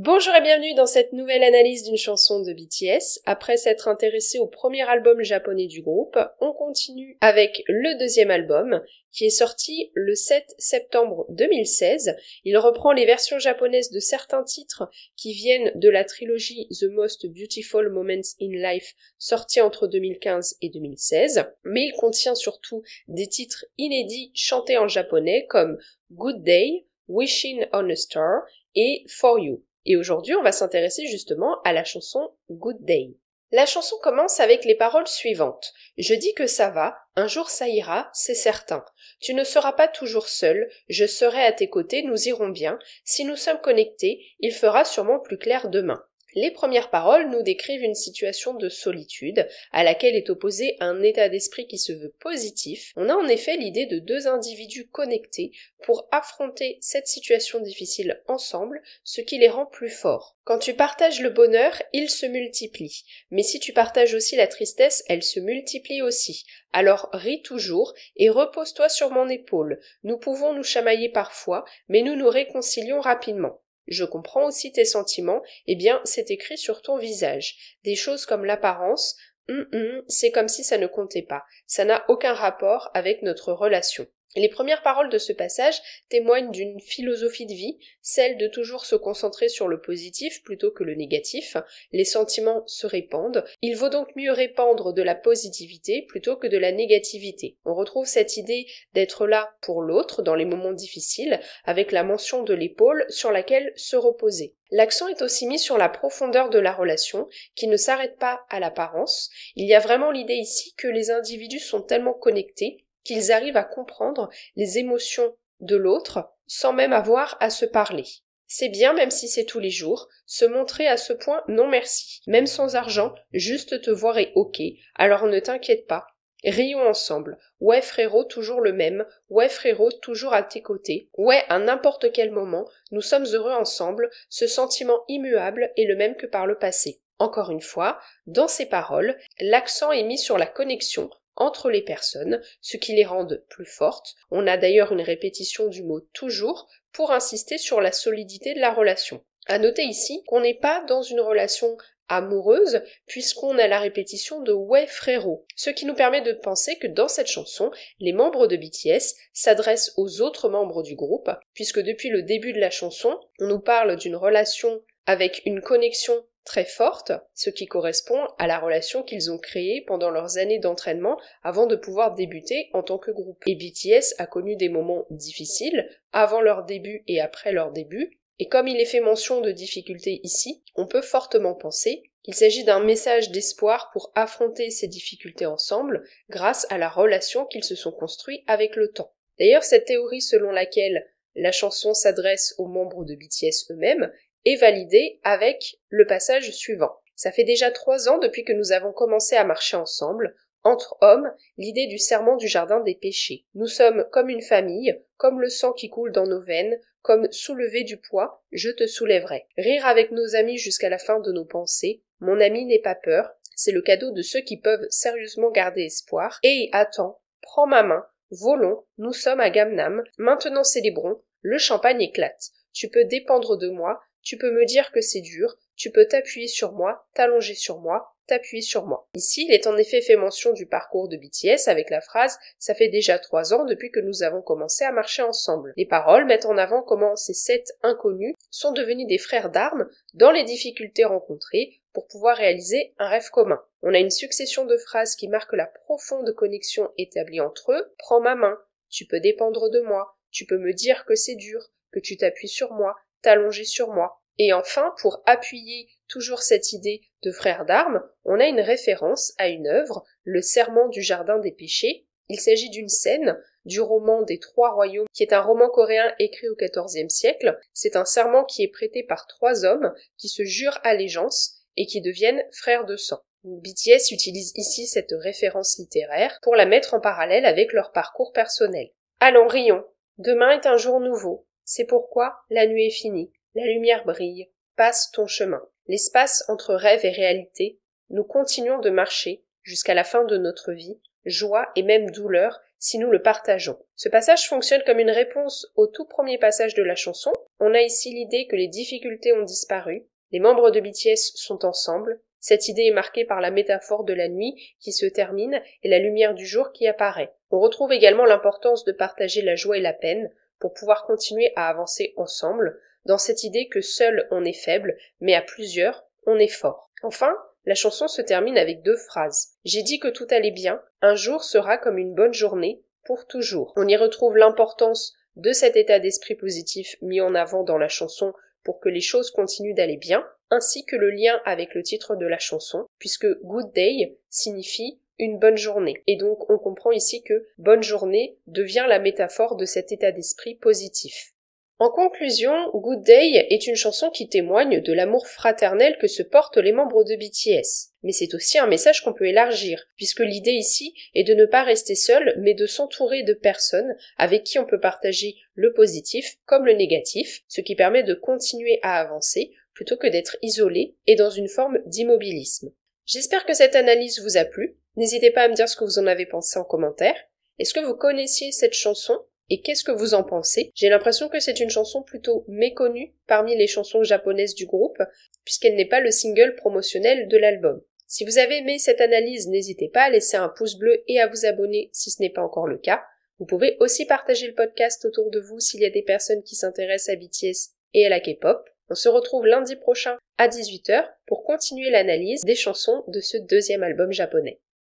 Bonjour et bienvenue dans cette nouvelle analyse d'une chanson de BTS. Après s'être intéressé au premier album japonais du groupe, on continue avec le deuxième album qui est sorti le 7 septembre 2016. Il reprend les versions japonaises de certains titres qui viennent de la trilogie The Most Beautiful Moments in Life sortie entre 2015 et 2016, mais il contient surtout des titres inédits chantés en japonais comme Good Day, Wishing on a Star et For You. Et aujourd'hui, on va s'intéresser justement à la chanson Good Day. La chanson commence avec les paroles suivantes. Je dis que ça va, un jour ça ira, c'est certain. Tu ne seras pas toujours seul, je serai à tes côtés, nous irons bien. Si nous sommes connectés, il fera sûrement plus clair demain. Les premières paroles nous décrivent une situation de solitude, à laquelle est opposé un état d'esprit qui se veut positif. On a en effet l'idée de deux individus connectés pour affronter cette situation difficile ensemble, ce qui les rend plus forts. Quand tu partages le bonheur, il se multiplie. Mais si tu partages aussi la tristesse, elle se multiplie aussi. Alors ris toujours et repose-toi sur mon épaule. Nous pouvons nous chamailler parfois, mais nous nous réconcilions rapidement. Je comprends aussi tes sentiments, eh bien c'est écrit sur ton visage. Des choses comme l'apparence, c'est comme si ça ne comptait pas. Ça n'a aucun rapport avec notre relation. Les premières paroles de ce passage témoignent d'une philosophie de vie, celle de toujours se concentrer sur le positif plutôt que le négatif. Les sentiments se répandent, il vaut donc mieux répandre de la positivité plutôt que de la négativité. On retrouve cette idée d'être là pour l'autre dans les moments difficiles, avec la mention de l'épaule sur laquelle se reposer. L'accent est aussi mis sur la profondeur de la relation, qui ne s'arrête pas à l'apparence. Il y a vraiment l'idée ici que les individus sont tellement connectés qu'ils arrivent à comprendre les émotions de l'autre sans même avoir à se parler. C'est bien même si c'est tous les jours, se montrer à ce point non merci. Même sans argent, juste te voir est ok, alors ne t'inquiète pas. Rions ensemble. Ouais frérot, toujours le même. Ouais frérot, toujours à tes côtés. Ouais, à n'importe quel moment, nous sommes heureux ensemble. Ce sentiment immuable est le même que par le passé. Encore une fois, dans ces paroles, l'accent est mis sur la connexion entre les personnes, ce qui les rend plus fortes. On a d'ailleurs une répétition du mot toujours pour insister sur la solidité de la relation. À noter ici qu'on n'est pas dans une relation amoureuse, puisqu'on a la répétition de ouais frérot, ce qui nous permet de penser que dans cette chanson, les membres de BTS s'adressent aux autres membres du groupe, puisque depuis le début de la chanson, on nous parle d'une relation avec une connexion très forte, ce qui correspond à la relation qu'ils ont créée pendant leurs années d'entraînement avant de pouvoir débuter en tant que groupe. Et BTS a connu des moments difficiles avant leur début et après leur début, et comme il est fait mention de difficultés ici, on peut fortement penser qu'il s'agit d'un message d'espoir pour affronter ces difficultés ensemble grâce à la relation qu'ils se sont construits avec le temps. D'ailleurs, cette théorie selon laquelle la chanson s'adresse aux membres de BTS eux-mêmes est validée avec le passage suivant. Ça fait déjà 3 ans depuis que nous avons commencé à marcher ensemble. Entre hommes, l'idée du serment du jardin des péchés. Nous sommes comme une famille, comme le sang qui coule dans nos veines, comme soulever du poids, je te soulèverai. Rire avec nos amis jusqu'à la fin de nos pensées, mon ami n'aie pas peur, c'est le cadeau de ceux qui peuvent sérieusement garder espoir. Et attends, prends ma main, volons, nous sommes à Gamnam, maintenant célébrons, le champagne éclate. Tu peux dépendre de moi, tu peux me dire que c'est dur, tu peux t'appuyer sur moi, t'allonger sur moi, t'appuyer sur moi. Ici, il est en effet fait mention du parcours de BTS avec la phrase « Ça fait déjà 3 ans depuis que nous avons commencé à marcher ensemble ». Les paroles mettent en avant comment ces 7 inconnus sont devenus des frères d'armes dans les difficultés rencontrées pour pouvoir réaliser un rêve commun. On a une succession de phrases qui marquent la profonde connexion établie entre eux. « Prends ma main, tu peux dépendre de moi, tu peux me dire que c'est dur, que tu t'appuies sur moi, t'allonger sur moi ». Et enfin, pour appuyer toujours cette idée de frères d'armes, on a une référence à une œuvre, le Serment du Jardin des Péchés. Il s'agit d'une scène du roman des 3 royaumes, qui est un roman coréen écrit au XIVe siècle. C'est un serment qui est prêté par 3 hommes qui se jurent allégeance et qui deviennent frères de sang. BTS utilise ici cette référence littéraire pour la mettre en parallèle avec leur parcours personnel. Allons, rions. Demain est un jour nouveau. C'est pourquoi la nuit est finie. La lumière brille, passe ton chemin. L'espace entre rêve et réalité, nous continuons de marcher jusqu'à la fin de notre vie, joie et même douleur si nous le partageons. Ce passage fonctionne comme une réponse au tout premier passage de la chanson. On a ici l'idée que les difficultés ont disparu, les membres de BTS sont ensemble. Cette idée est marquée par la métaphore de la nuit qui se termine et la lumière du jour qui apparaît. On retrouve également l'importance de partager la joie et la peine pour pouvoir continuer à avancer ensemble, dans cette idée que seul on est faible, mais à plusieurs, on est fort. Enfin, la chanson se termine avec 2 phrases. J'ai dit que tout allait bien, un jour sera comme une bonne journée, pour toujours. On y retrouve l'importance de cet état d'esprit positif mis en avant dans la chanson pour que les choses continuent d'aller bien, ainsi que le lien avec le titre de la chanson, puisque Good Day signifie une bonne journée. Et donc on comprend ici que bonne journée devient la métaphore de cet état d'esprit positif. En conclusion, Good Day est une chanson qui témoigne de l'amour fraternel que se portent les membres de BTS. Mais c'est aussi un message qu'on peut élargir, puisque l'idée ici est de ne pas rester seul, mais de s'entourer de personnes avec qui on peut partager le positif comme le négatif, ce qui permet de continuer à avancer plutôt que d'être isolé et dans une forme d'immobilisme. J'espère que cette analyse vous a plu. N'hésitez pas à me dire ce que vous en avez pensé en commentaire. Est-ce que vous connaissiez cette chanson ? Et qu'est-ce que vous en pensez? J'ai l'impression que c'est une chanson plutôt méconnue parmi les chansons japonaises du groupe, puisqu'elle n'est pas le single promotionnel de l'album. Si vous avez aimé cette analyse, n'hésitez pas à laisser un pouce bleu et à vous abonner si ce n'est pas encore le cas. Vous pouvez aussi partager le podcast autour de vous s'il y a des personnes qui s'intéressent à BTS et à la K-pop. On se retrouve lundi prochain à 18h pour continuer l'analyse des chansons de ce 2e album japonais.